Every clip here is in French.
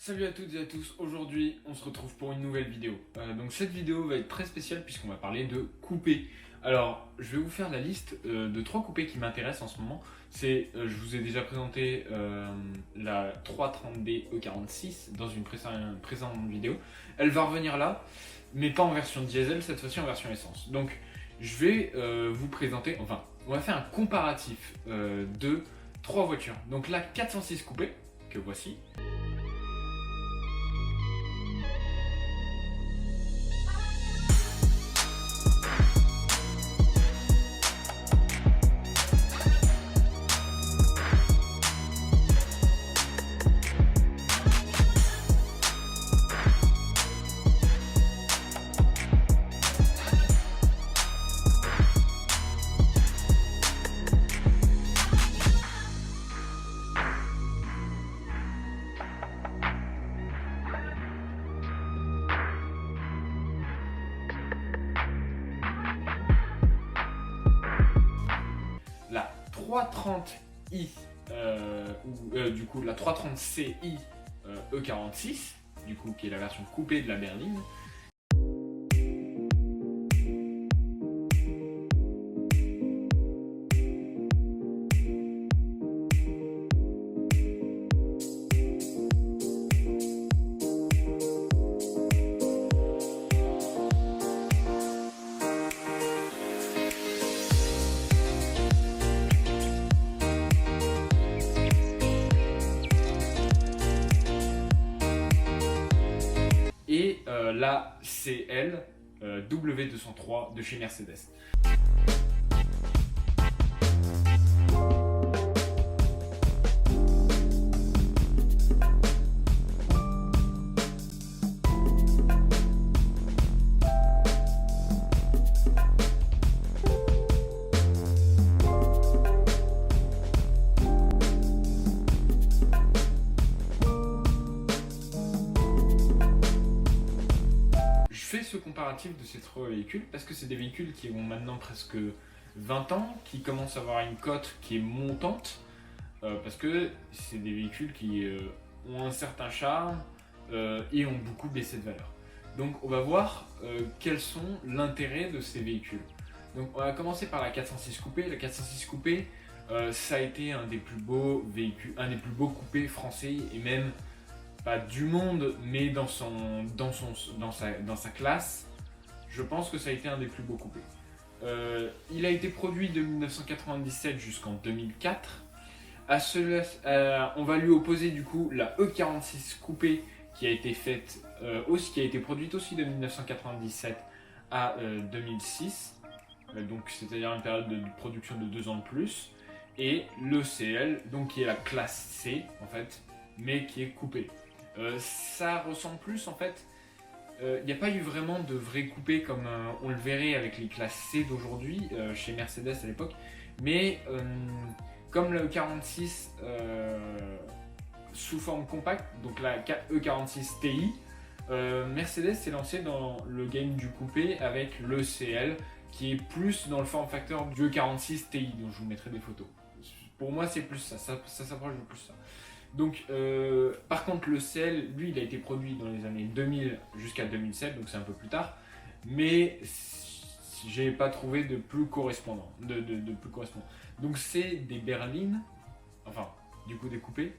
Salut à toutes et à tous, aujourd'hui on se retrouve pour une nouvelle vidéo. Donc cette vidéo va être très spéciale puisqu'on va parler de coupés. Alors je vais vous faire la liste de 3 coupés qui m'intéressent en ce moment. Je vous ai déjà présenté la 330D E46 dans une précédente vidéo. Elle va revenir là, mais pas en version diesel, cette fois-ci en version essence. Donc je vais vous présenter, enfin on va faire un comparatif de 3 voitures. Donc la 406 coupé, que voici. La 330i du coup la 330ci E46 du coup qui est la version coupée de la berline. Et la CL W203 de chez Mercedes. Je fais ce comparatif de ces trois véhicules parce que c'est des véhicules qui ont maintenant presque 20 ans, qui commencent à avoir une cote qui est montante, parce que c'est des véhicules qui ont un certain charme et ont beaucoup baissé de valeur. Donc on va voir quels sont l'intérêt de ces véhicules. Donc on va commencer par la 406 coupé. La 406 coupé, ça a été un des plus beaux véhicules, un des plus beaux coupés français et même pas du monde, mais dans sa classe, je pense que ça a été un des plus beaux coupés. Il a été produit de 1997 jusqu'en 2004. On va lui opposer du coup la E46 coupé qui a été qui a été produite aussi de 1997 à 2006, donc c'est-à-dire une période de production de 2 ans de plus, et le CL, donc qui est la classe C en fait, mais qui est coupé. Ça ressemble plus en fait. Il n'y a pas eu vraiment de vrai coupé comme on le verrait avec les classes C d'aujourd'hui chez Mercedes à l'époque, mais comme le E46 sous forme compacte, donc la E46 Ti, Mercedes s'est lancé dans le game du coupé avec le CL qui est plus dans le form factor du E46 Ti, dont je vous mettrai des photos. Pour moi c'est plus ça s'approche de plus ça. Donc, par contre, le CL, lui, il a été produit dans les années 2000 jusqu'à 2007, donc c'est un peu plus tard. Mais j'ai pas trouvé de plus correspondant. Donc, c'est des berlines, enfin, du coup, des coupés,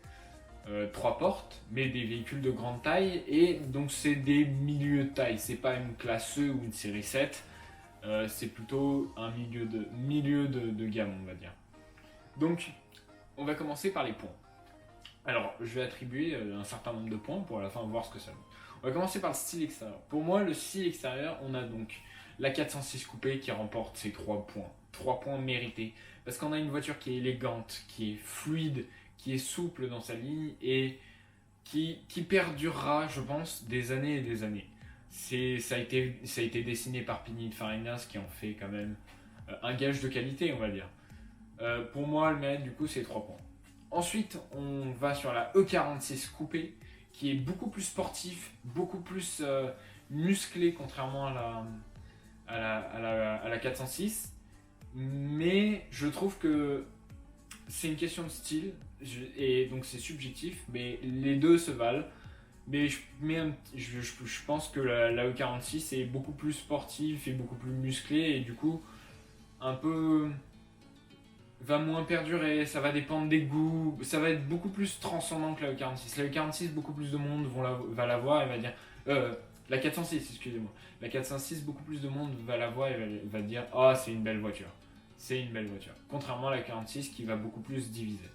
3 portes, mais des véhicules de grande taille. Et donc, c'est des milieux de taille. C'est pas une classe E ou une série 7. C'est plutôt un milieu de gamme, on va dire. Donc, on va commencer par les points. Alors, je vais attribuer un certain nombre de points pour à la fin voir ce que ça donne. On va commencer par le style extérieur. Pour moi, le style extérieur, on a donc la 406 coupé qui remporte ses 3 points. 3 points mérités. Parce qu'on a une voiture qui est élégante, qui est fluide, qui est souple dans sa ligne et qui perdurera, je pense, des années et des années. Ça a été dessiné par Pininfarina, qui en fait quand même un gage de qualité, on va dire. Pour moi, le mérite, du coup, c'est 3 points. Ensuite, on va sur la E46 coupé, qui est beaucoup plus sportif, beaucoup plus musclé, contrairement à la 406. Mais je trouve que c'est une question de style, et donc c'est subjectif, mais les deux se valent. Mais je pense que la E46 est beaucoup plus sportive et beaucoup plus musclée et du coup un peu va moins perdurer, ça va dépendre des goûts, ça va être beaucoup plus transcendant que la E46. La E46, beaucoup plus de monde va la voir et va dire... la 406, excusez-moi. La 406, beaucoup plus de monde va la voir et va dire « Oh, c'est une belle voiture. C'est une belle voiture. » Contrairement à la 46 qui va beaucoup plus diviser.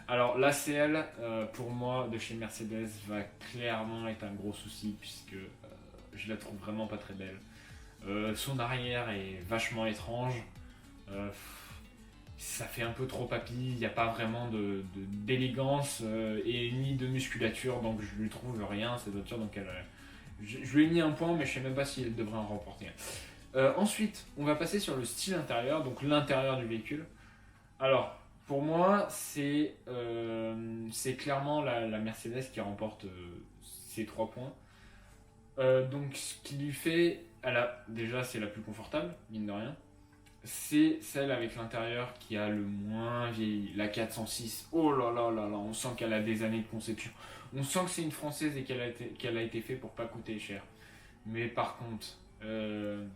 Alors l'ACL, pour moi, de chez Mercedes, va clairement être un gros souci puisque je la trouve vraiment pas très belle. Son arrière est vachement étrange. Ça fait un peu trop papy, il n'y a pas vraiment d'élégance et ni de musculature, donc je lui trouve rien cette voiture. Donc je lui ai mis un point, mais je sais même pas si elle devrait en remporter un. Ensuite, on va passer sur le style intérieur, donc l'intérieur du véhicule. Alors, pour moi, c'est clairement la Mercedes qui remporte ces 3 points. Donc, ce qui lui fait, déjà, c'est la plus confortable, mine de rien. C'est celle avec l'intérieur qui a le moins vieilli, la 406. Oh là là là là, on sent qu'elle a des années de conception. On sent que c'est une française et qu'elle a été faite pour pas coûter cher. Mais par contre, elle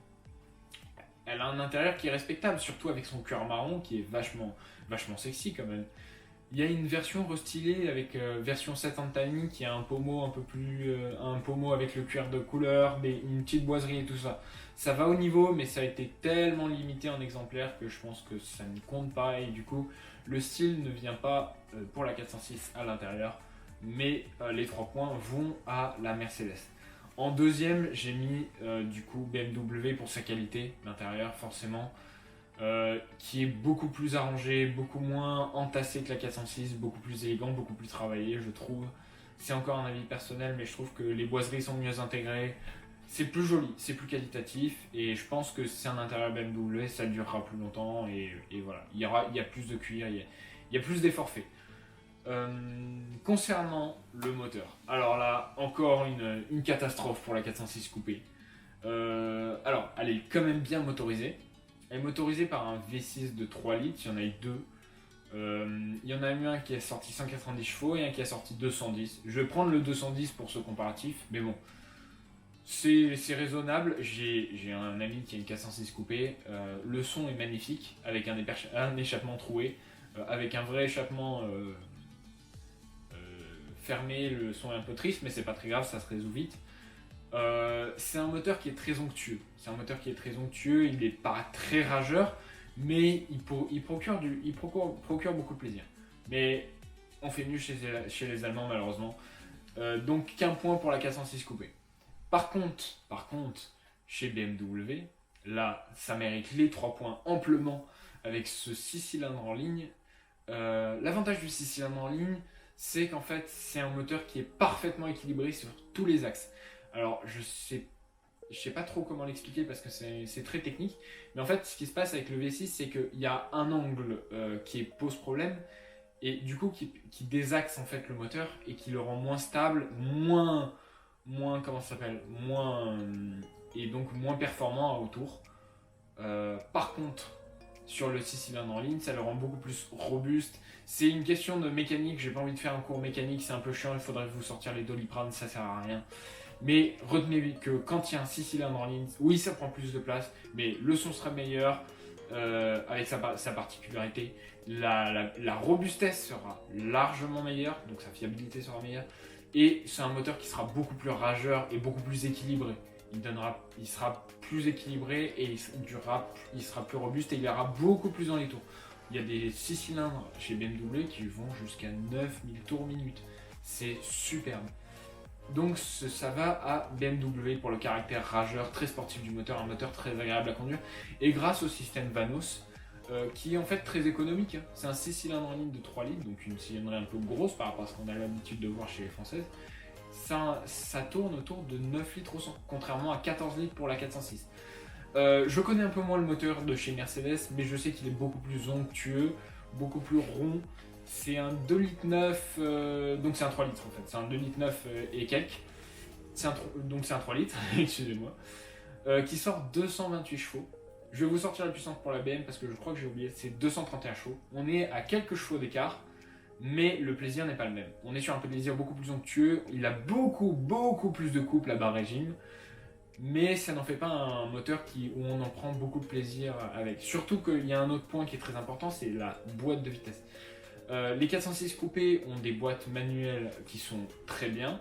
a un intérieur qui est respectable, surtout avec son cuir marron qui est vachement sexy quand même. Il y a une version restylée avec version 7 Antani qui a un pommeau un peu plus. Un pommeau avec le cuir de couleur, une petite boiserie et tout ça. Ça va au niveau, mais ça a été tellement limité en exemplaires que je pense que ça ne compte pas. Et du coup, le style ne vient pas pour la 406 à l'intérieur, mais les 3 points vont à la Mercedes. En deuxième, j'ai mis du coup BMW pour sa qualité d'intérieur, forcément. Qui est beaucoup plus arrangé, beaucoup moins entassé que la 406, beaucoup plus élégant, beaucoup plus travaillé, je trouve. C'est encore un avis personnel, mais je trouve que les boiseries sont mieux intégrées. C'est plus joli, c'est plus qualitatif, et je pense que c'est un intérieur BMW, ça durera plus longtemps, et voilà. Il y a plus de cuir, il y a plus d'efforts faits. Concernant le moteur, alors là, encore une catastrophe pour la 406 coupé. Alors, elle est quand même bien motorisée. Elle est motorisée par un V6 de 3 litres, il y en a eu deux. Il y en a eu un qui a sorti 190 chevaux et un qui a sorti 210. Je vais prendre le 210 pour ce comparatif, mais bon, c'est raisonnable. J'ai un ami qui a une 406 coupée. Le son est magnifique, avec un échappement troué, avec un vrai échappement fermé. Le son est un peu triste, mais c'est pas très grave, ça se résout vite. C'est un moteur qui est très onctueux. Il n'est pas très rageur, mais il procure beaucoup de plaisir. Mais on fait mieux chez les Allemands malheureusement. Donc qu'un point pour la 406 coupée. Par contre, chez BMW, là, ça mérite les 3 points amplement avec ce 6 cylindres en ligne. L'avantage du 6 cylindres en ligne, c'est qu'en fait, c'est un moteur qui est parfaitement équilibré sur tous les axes. Alors, je sais pas trop comment l'expliquer parce que c'est très technique, mais en fait, ce qui se passe avec le V6, c'est qu'il y a un angle qui pose problème et du coup qui désaxe en fait le moteur et qui le rend moins stable, moins comment ça s'appelle, et donc moins performant autour. Par contre, sur le 6 cylindres en ligne, ça le rend beaucoup plus robuste. C'est une question de mécanique, j'ai pas envie de faire un cours mécanique, c'est un peu chiant, il faudrait vous sortir les Doliprane, ça sert à rien. Mais retenez que quand il y a un 6 cylindres en ligne, oui, ça prend plus de place, mais le son sera meilleur avec sa particularité. La robustesse sera largement meilleure, donc sa fiabilité sera meilleure. Et c'est un moteur qui sera beaucoup plus rageur et beaucoup plus équilibré. Il sera plus équilibré et il sera plus robuste et il ira beaucoup plus dans les tours. Il y a des 6 cylindres chez BMW qui vont jusqu'à 9000 tours minute. C'est superbe. Donc ça va à BMW pour le caractère rageur, très sportif du moteur, un moteur très agréable à conduire. Et grâce au système Vanos, qui est en fait très économique. Hein. C'est un 6 cylindres en ligne de 3 litres, donc une cylindrée un peu grosse par rapport à ce qu'on a l'habitude de voir chez les Françaises. Ça tourne autour de 9 litres au 100, contrairement à 14 litres pour la 406. Je connais un peu moins le moteur de chez Mercedes, mais je sais qu'il est beaucoup plus onctueux, beaucoup plus rond. C'est un 2 litres 9, donc c'est un 3 litres en fait, c'est un 2 litres 9 et quelques. Donc c'est un 3 litres, excusez-moi, qui sort 228 chevaux. Je vais vous sortir la puissance pour la BM parce que je crois que j'ai oublié, c'est 231 chevaux. On est à quelques chevaux d'écart, mais le plaisir n'est pas le même. On est sur un plaisir beaucoup plus onctueux, il a beaucoup plus de couple à bas régime, mais ça n'en fait pas un moteur où on en prend beaucoup de plaisir avec. Surtout qu'il y a un autre point qui est très important, c'est la boîte de vitesse. Les 406 coupés ont des boîtes manuelles qui sont très bien.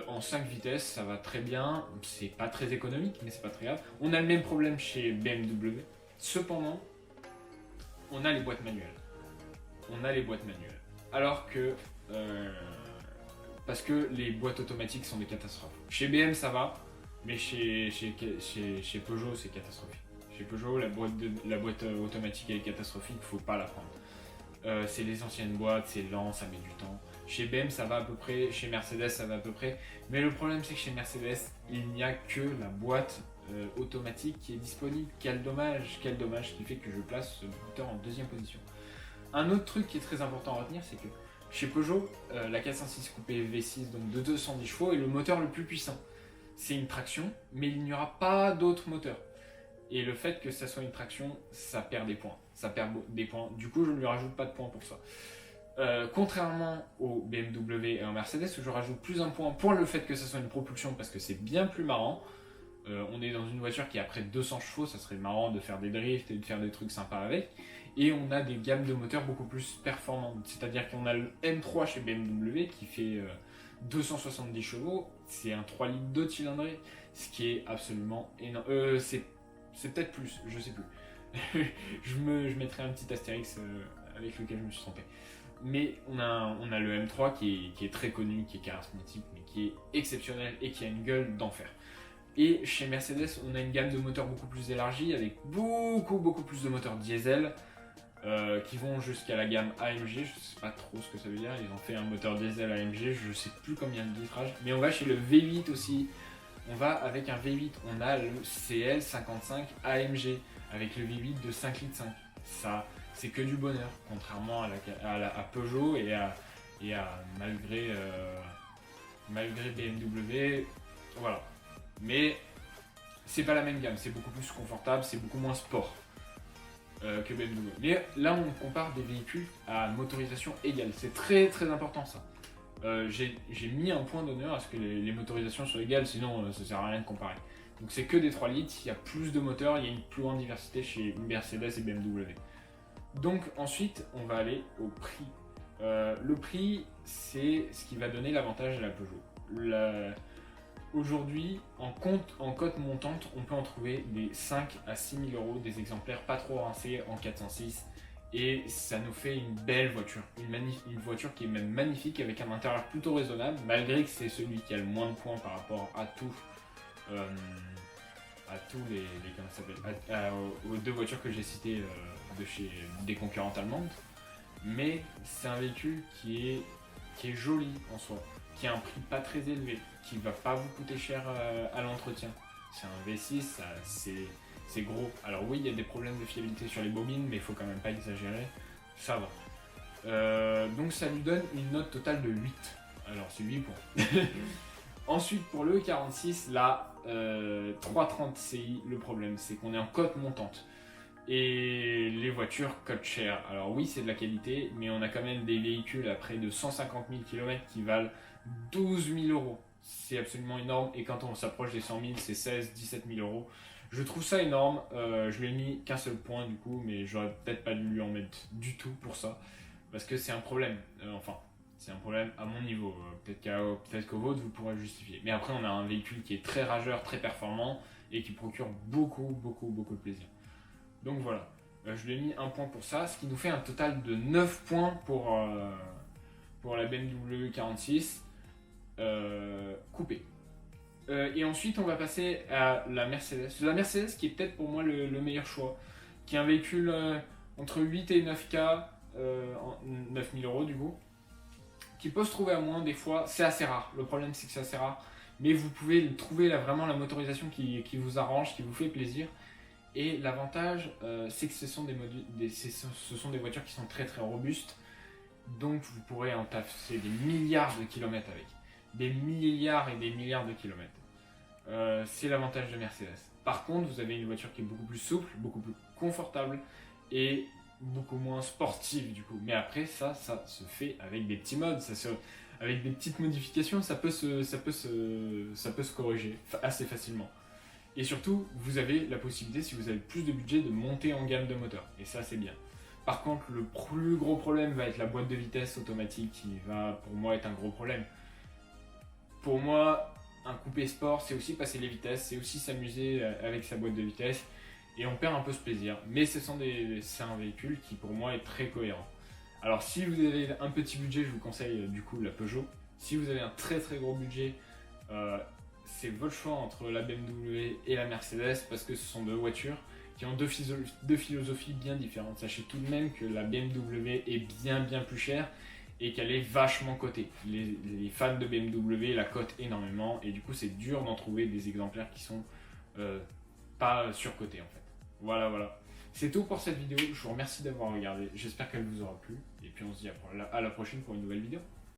En 5 vitesses, ça va très bien. C'est pas très économique, mais c'est pas très grave. On a le même problème chez BMW. Cependant, on a les boîtes manuelles. Alors que... parce que les boîtes automatiques sont des catastrophes. Chez BM, ça va, mais chez Peugeot, c'est catastrophique. Chez Peugeot, la boîte automatique, elle est catastrophique, faut pas la prendre. C'est les anciennes boîtes, c'est lent, ça met du temps. Chez BM, ça va à peu près, chez Mercedes, ça va à peu près. Mais le problème, c'est que chez Mercedes, il n'y a que la boîte automatique qui est disponible. Quel dommage, qui fait que je place ce moteur en deuxième position. Un autre truc qui est très important à retenir, c'est que chez Peugeot, la 406 coupé V6 donc de 210 chevaux est le moteur le plus puissant. C'est une traction, mais il n'y aura pas d'autres moteurs. Et le fait que ça soit une traction, ça perd des points. Du coup, je ne lui rajoute pas de points pour ça. Contrairement au BMW et au Mercedes, où je rajoute plus un point pour le fait que ça soit une propulsion, parce que c'est bien plus marrant. On est dans une voiture qui a près de 200 chevaux, ça serait marrant de faire des drifts et de faire des trucs sympas avec. Et on a des gammes de moteurs beaucoup plus performantes. C'est-à-dire qu'on a le M3 chez BMW qui fait 270 chevaux. C'est un 3 litres 2 cylindrée, ce qui est absolument énorme. C'est peut-être plus, je sais plus. je mettrai un petit astérix avec lequel je me suis trompé. Mais on a le M3 qui est très connu, qui est charismatique, mais qui est exceptionnel et qui a une gueule d'enfer. Et chez Mercedes, on a une gamme de moteurs beaucoup plus élargie, avec beaucoup plus de moteurs diesel, qui vont jusqu'à la gamme AMG. Je sais pas trop ce que ça veut dire, ils ont fait un moteur diesel AMG, je sais plus combien de litrages. Mais on va chez le V8 aussi. On va avec un V8, on a le CL55 AMG, avec le V8 de 5 litres 5. Ça, c'est que du bonheur, contrairement à Peugeot et à malgré BMW, voilà. Mais c'est pas la même gamme, c'est beaucoup plus confortable, c'est beaucoup moins sport que BMW. Mais là, on compare des véhicules à motorisation égale, c'est très important ça. J'ai mis un point d'honneur à ce que les motorisations soient égales, sinon ça sert à rien de comparer. Donc c'est que des 3 litres, il y a plus de moteurs, il y a une plus grande diversité chez Mercedes et BMW. Donc ensuite, on va aller au prix. Le prix, c'est ce qui va donner l'avantage à la Peugeot. Aujourd'hui, en cote montante, on peut en trouver des 5 à 6 000 euros, des exemplaires pas trop rincés en 406. Et ça nous fait une belle voiture, une voiture qui est même magnifique avec un intérieur plutôt raisonnable, malgré que c'est celui qui a le moins de points par rapport à tous aux deux voitures que j'ai citées de chez des concurrentes allemandes. Mais c'est un véhicule qui est joli en soi, qui a un prix pas très élevé, qui va pas vous coûter cher à l'entretien. C'est un V6, c'est gros. Alors oui, il y a des problèmes de fiabilité sur les bobines, mais il faut quand même pas exagérer. Ça va. Donc ça lui donne une note totale de 8. Alors c'est 8 points. Ensuite, pour le 46, la 330 CI, le problème, c'est qu'on est en cote montante. Et les voitures coûtent cher. Alors oui, c'est de la qualité, mais on a quand même des véhicules à près de 150 000 km qui valent 12 000 euros. C'est absolument énorme. Et quand on s'approche des 100 000, c'est 17 000 euros. Je trouve ça énorme. Je lui ai mis qu'un seul point du coup, mais j'aurais peut-être pas dû lui en mettre du tout pour ça. Parce que c'est un problème. C'est un problème à mon niveau. Peut-être qu'au vôtre, vous pourrez justifier. Mais après, on a un véhicule qui est très rageur, très performant et qui procure beaucoup de plaisir. Donc voilà, je lui ai mis un point pour ça, ce qui nous fait un total de 9 points pour la BMW 46 coupée. Et ensuite, on va passer à la Mercedes. La Mercedes qui est peut-être pour moi le meilleur choix, qui est un véhicule entre 8 et 9K, 9 000 euros du coup, qui peut se trouver à moins des fois. C'est assez rare, le problème c'est que c'est assez rare, mais vous pouvez trouver là, vraiment la motorisation qui vous arrange, qui vous fait plaisir. Et l'avantage, c'est que ce sont des voitures qui sont très robustes. Donc vous pourrez en tasser des milliards de kilomètres avec. Des milliards et des milliards de kilomètres. C'est l'avantage de Mercedes. Par contre, vous avez une voiture qui est beaucoup plus souple, beaucoup plus confortable et beaucoup moins sportive du coup. Mais après, ça se fait avec des petits mods, avec des petites modifications, ça peut se corriger assez facilement. Et surtout, vous avez la possibilité, si vous avez plus de budget, de monter en gamme de moteurs. Et ça, c'est bien. Par contre, le plus gros problème va être la boîte de vitesse automatique qui va, pour moi, être un gros problème. Pour moi, un coupé sport, c'est aussi passer les vitesses, c'est aussi s'amuser avec sa boîte de vitesse. Et on perd un peu ce plaisir. Mais c'est un véhicule qui, pour moi, est très cohérent. Alors, si vous avez un petit budget, je vous conseille du coup la Peugeot. Si vous avez un très très gros budget, euh, c'est votre choix entre la BMW et la Mercedes parce que ce sont deux voitures qui ont deux philosophies bien différentes. Sachez tout de même que la BMW est bien plus chère et qu'elle est vachement cotée. Les fans de BMW la cotent énormément et du coup c'est dur d'en trouver des exemplaires qui sont pas surcotés en fait. Voilà. C'est tout pour cette vidéo, je vous remercie d'avoir regardé, j'espère qu'elle vous aura plu et puis on se dit à la prochaine pour une nouvelle vidéo.